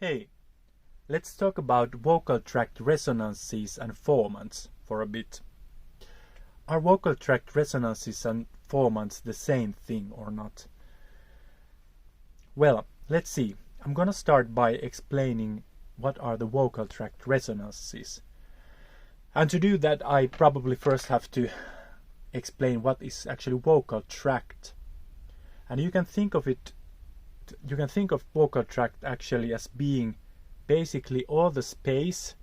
Hey, let's talk about vocal tract resonances and formants for a bit. Are vocal tract resonances and formants the same thing or not? Well, let's see. I'm gonna start by explaining what are the vocal tract resonances. And to do that, I probably first have to explain what is actually vocal tract. And you can think of vocal tract actually as being basically all the space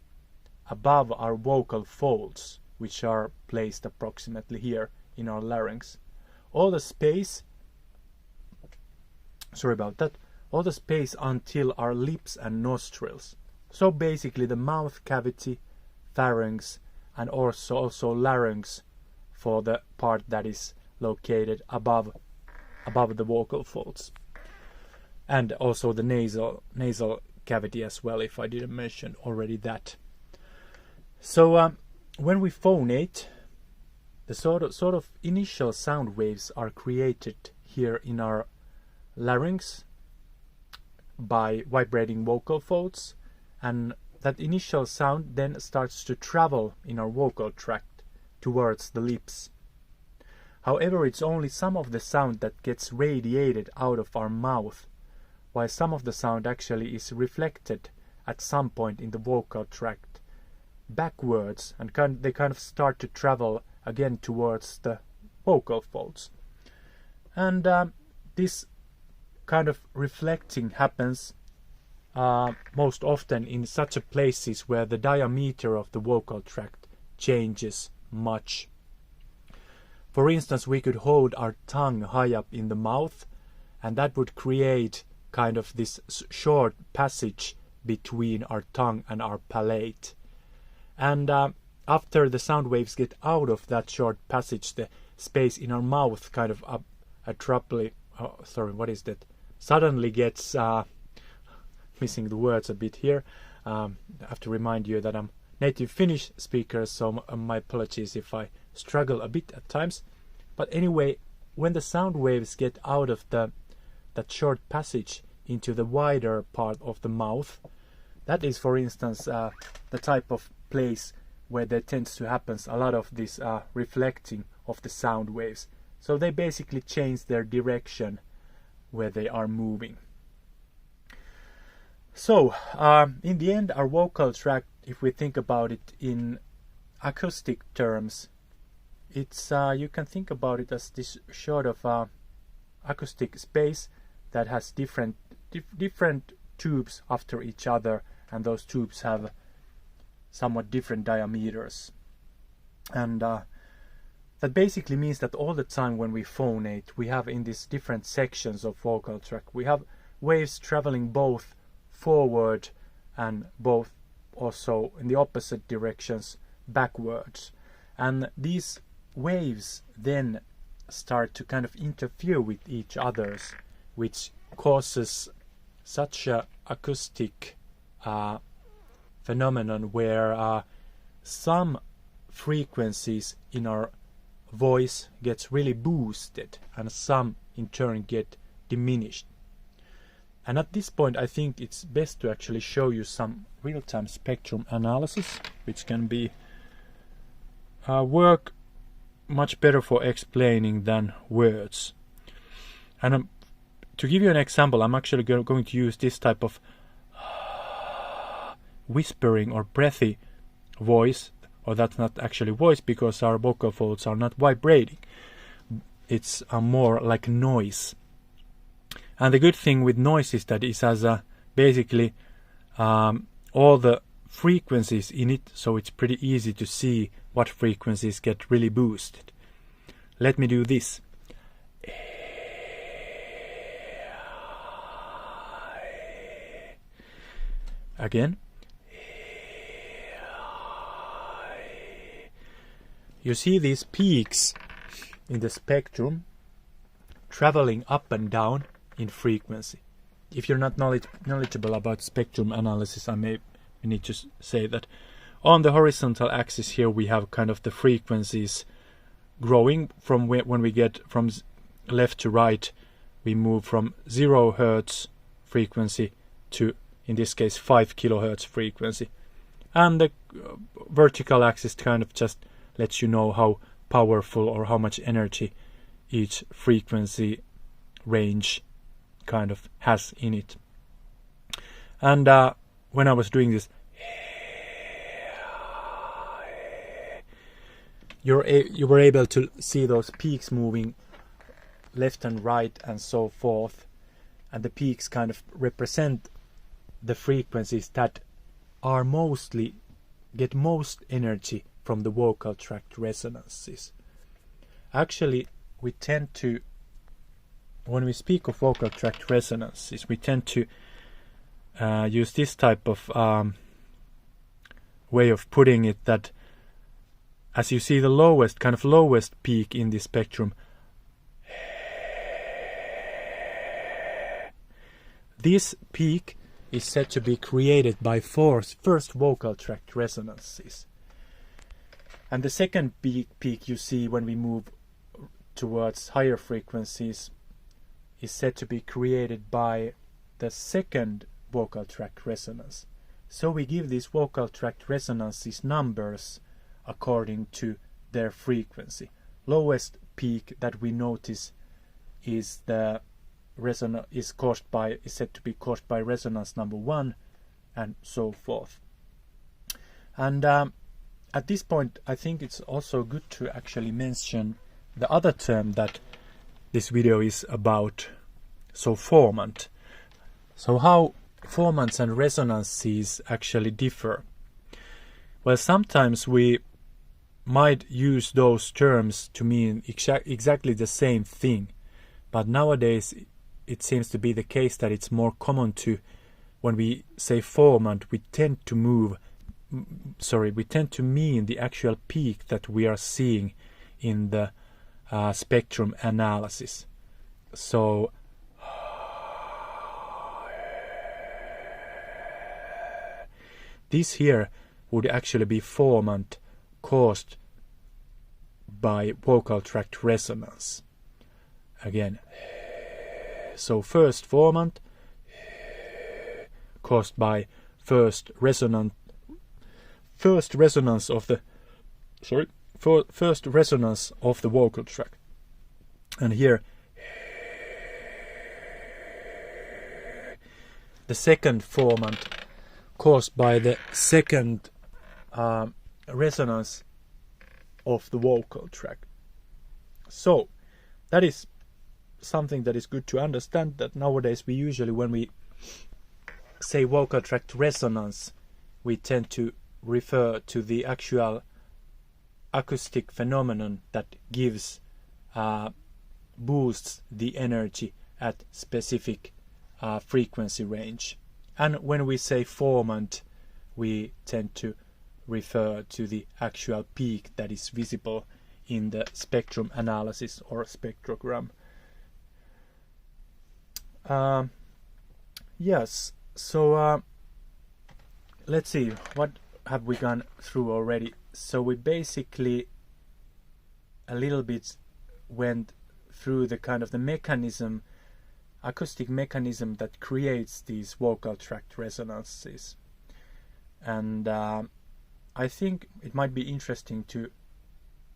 above our vocal folds, which are placed approximately here in our larynx. All the space, all the space until our lips and nostrils. So basically the mouth cavity, pharynx, and also larynx for the part that is located above the vocal folds. And also the nasal cavity as well, if I didn't mention already that. So when we phonate, the sort of initial sound waves are created here in our larynx by vibrating vocal folds, and that initial sound then starts to travel in our vocal tract towards the lips. However, it's only some of the sound that gets radiated out of our mouth, while some of the sound actually is reflected at some point in the vocal tract backwards, and they kind of start to travel again towards the vocal folds. And this kind of reflecting happens most often in such places where the diameter of the vocal tract changes much. For instance, we could hold our tongue high up in the mouth, and that would create kind of this short passage between our tongue and our palate. And after the sound waves get out of that short passage, the space in our mouth kind of suddenly gets missing the words a bit here. I have to remind you that I'm native Finnish speaker, so my apologies if I struggle a bit at times. But anyway, when the sound waves get out of that short passage into the wider part of the mouth, that is, for instance, the type of place where there tends to happen a lot of this reflecting of the sound waves. So they basically change their direction where they are moving. So in the end, our vocal tract, if we think about it in acoustic terms, it's you can think about it as this sort of acoustic space that has different tubes after each other, and those tubes have somewhat different diameters. And that basically means that all the time when we phonate, we have in these different sections of vocal tract, we have waves traveling both forward and both also in the opposite directions backwards. And these waves then start to kind of interfere with each other's, which causes such a acoustic phenomenon where some frequencies in our voice gets really boosted and some in turn get diminished. And at this point I think it's best to actually show you some real-time spectrum analysis, which can be work much better for explaining than words. And to give you an example, I'm actually going to use this type of whispering or breathy voice, or that's not actually voice because our vocal folds are not vibrating. It's more like noise. And the good thing with noise is that it has basically all the frequencies in it, so it's pretty easy to see what frequencies get really boosted. Let me do this. Again. You see these peaks in the spectrum traveling up and down in frequency. If you're not knowledgeable about spectrum analysis, I may need to say that on the horizontal axis here we have kind of the frequencies growing from when we get from left to right. We move from 0 Hertz frequency to in this case 5 kilohertz frequency. And the vertical axis kind of just lets you know how powerful or how much energy each frequency range kind of has in it. And when I was doing this, you were able to see those peaks moving left and right and so forth, and the peaks kind of represent the frequencies that are get most energy from the vocal tract resonances. Actually, we tend to, when we speak of vocal tract resonances, we tend to use this type of way of putting it, that as you see the lowest peak in the spectrum, this peak is said to be created by first vocal tract resonances. And the second peak you see when we move towards higher frequencies is said to be created by the second vocal tract resonance. So we give these vocal tract resonances numbers according to their frequency. Lowest peak that we notice is said to be caused by resonance number 1, and so forth. And at this point, I think it's also good to actually mention the other term that this video is about, so formant. So how formants and resonances actually differ? Well, sometimes we might use those terms to mean exactly the same thing, but nowadays it seems to be the case that it's more common to, when we say formant, we tend to mean the actual peak that we are seeing in the spectrum analysis. So this here would actually be formant caused by vocal tract resonance. Again, so first formant caused by first resonance of the vocal tract. And here the second formant caused by the second resonance of the vocal tract. So that is something that is good to understand, that nowadays we usually, when we say vocal tract resonance, we tend to refer to the actual acoustic phenomenon that gives boosts the energy at specific frequency range. And when we say formant, we tend to refer to the actual peak that is visible in the spectrum analysis or spectrogram. Yes, so let's see, what have we gone through already? So we basically a little bit went through the kind of the mechanism, acoustic mechanism that creates these vocal tract resonances. And I think it might be interesting to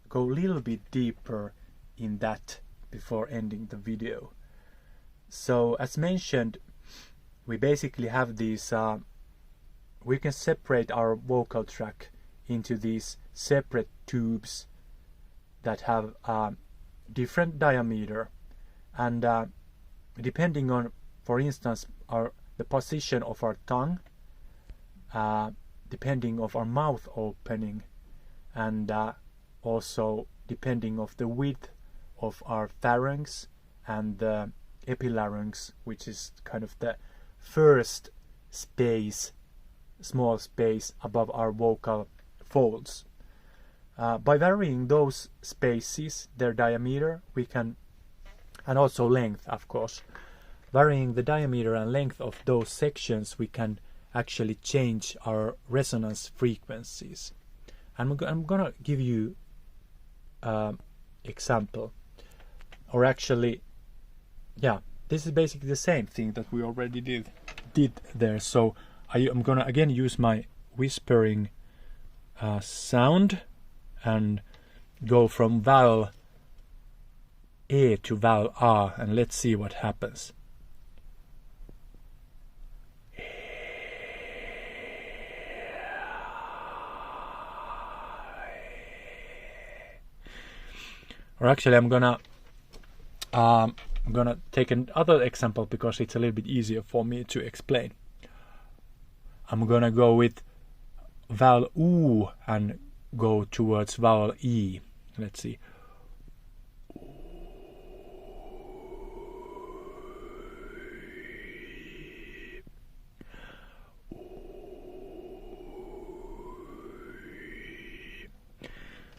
go a little bit deeper in that before ending the video. So as mentioned, we basically have these, we can separate our vocal tract into these separate tubes that have different diameter, and depending on, for instance, the position of our tongue, depending of our mouth opening, and also depending of the width of our pharynx and the epilarynx, which is kind of the first space, small space above our vocal folds. By varying those spaces, their diameter, we can, and also length, of course, varying the diameter and length of those sections, we can actually change our resonance frequencies. And I'm gonna give you example, or actually, yeah, this is basically the same thing that we already did, did there. So I'm gonna again use my whispering sound and go from vowel E to vowel A, and let's see what happens. Or actually, I'm gonna take another example because it's a little bit easier for me to explain. I'm gonna go with vowel U and go towards vowel E. Let's see.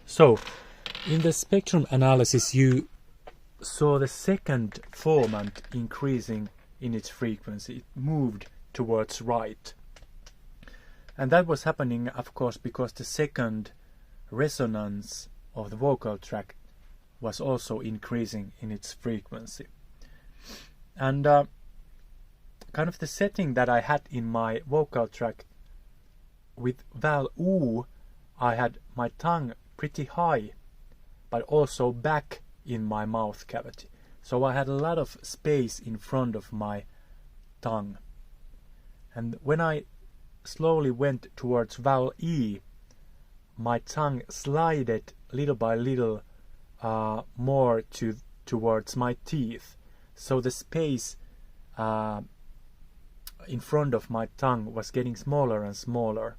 So, in the spectrum analysis, you saw the second formant increasing in its frequency. It moved towards right. And that was happening, of course, because the second resonance of the vocal tract was also increasing in its frequency. And kind of the setting that I had in my vocal tract with vowel U, I had my tongue pretty high, but also back in my mouth cavity. So I had a lot of space in front of my tongue. And when I slowly went towards vowel E, my tongue slided little by little more towards my teeth. So the space in front of my tongue was getting smaller and smaller.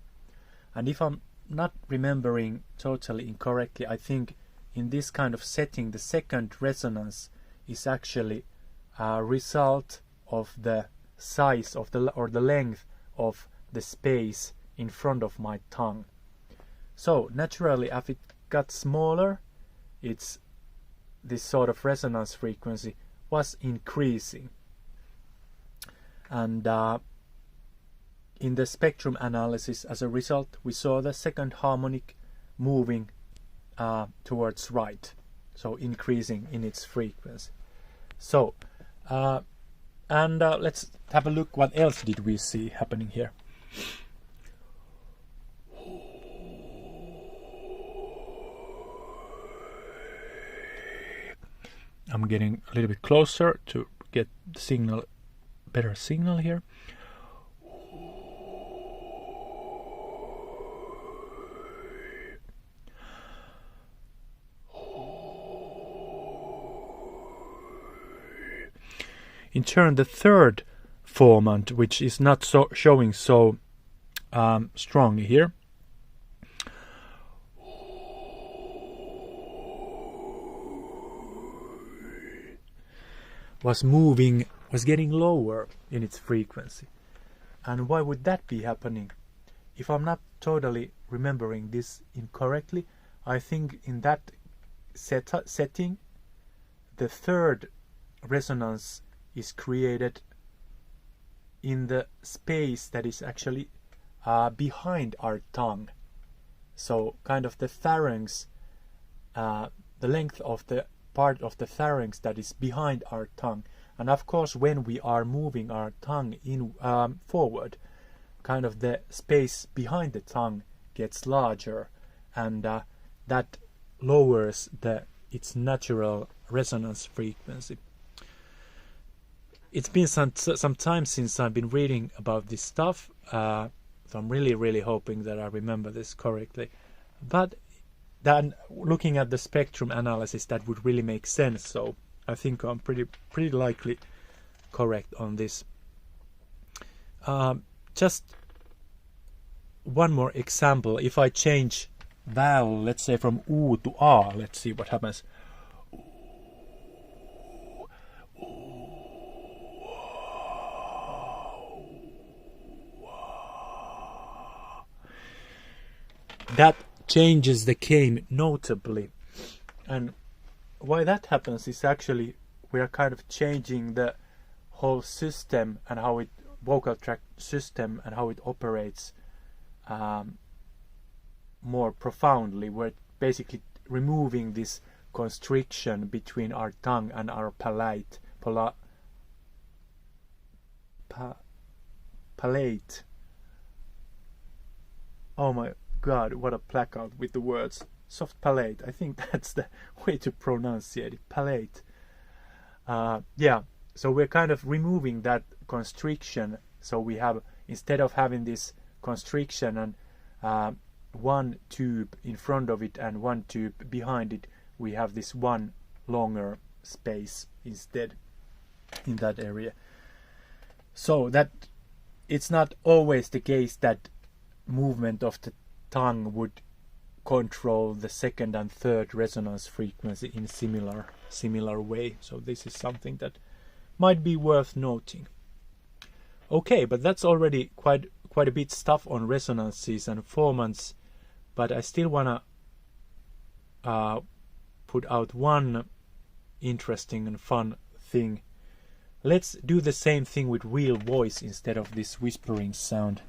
And if I'm not remembering totally incorrectly, I think in this kind of setting the second resonance is actually a result of the size of the length of the space in front of my tongue. So naturally, as it got smaller, this sort of resonance frequency was increasing. And in the spectrum analysis, as a result, we saw the second harmonic moving towards right, so increasing in its frequency. So, let's have a look what else did we see happening here. I'm getting a little bit closer to get the signal, better signal here. In turn, the third formant, which is not so showing so strongly here, was getting lower in its frequency. And why would that be happening? If I'm not totally remembering this incorrectly, I think in that setting, the third resonance is created in the space that is actually behind our tongue. So kind of the pharynx, the length of the part of the pharynx that is behind our tongue. And of course, when we are moving our tongue in forward, kind of the space behind the tongue gets larger, and that lowers its natural resonance frequency. It's been some time since I've been reading about this stuff, so I'm really hoping that I remember this correctly. But then looking at the spectrum analysis, that would really make sense. So I think I'm pretty likely correct on this. Just one more example. If I change vowel, let's say from U to A, let's see what happens. That changes the game notably. And why that happens is actually we are kind of changing the whole system and how vocal tract system and how it operates more profoundly. We're basically removing this constriction between our tongue and our palate. Oh my god, what a blackout with the words. Soft palate. I think that's the way to pronunciate it. Palate. Yeah, so we're kind of removing that constriction. So we have, instead of having this constriction and one tube in front of it and one tube behind it, we have this one longer space instead in that area. So that it's not always the case that movement of the tongue would control the second and third resonance frequency in similar way. So this is something that might be worth noting. Okay, but that's already quite a bit stuff on resonances and formants, but I still wanna put out one interesting and fun thing. Let's do the same thing with real voice instead of this whispering sound.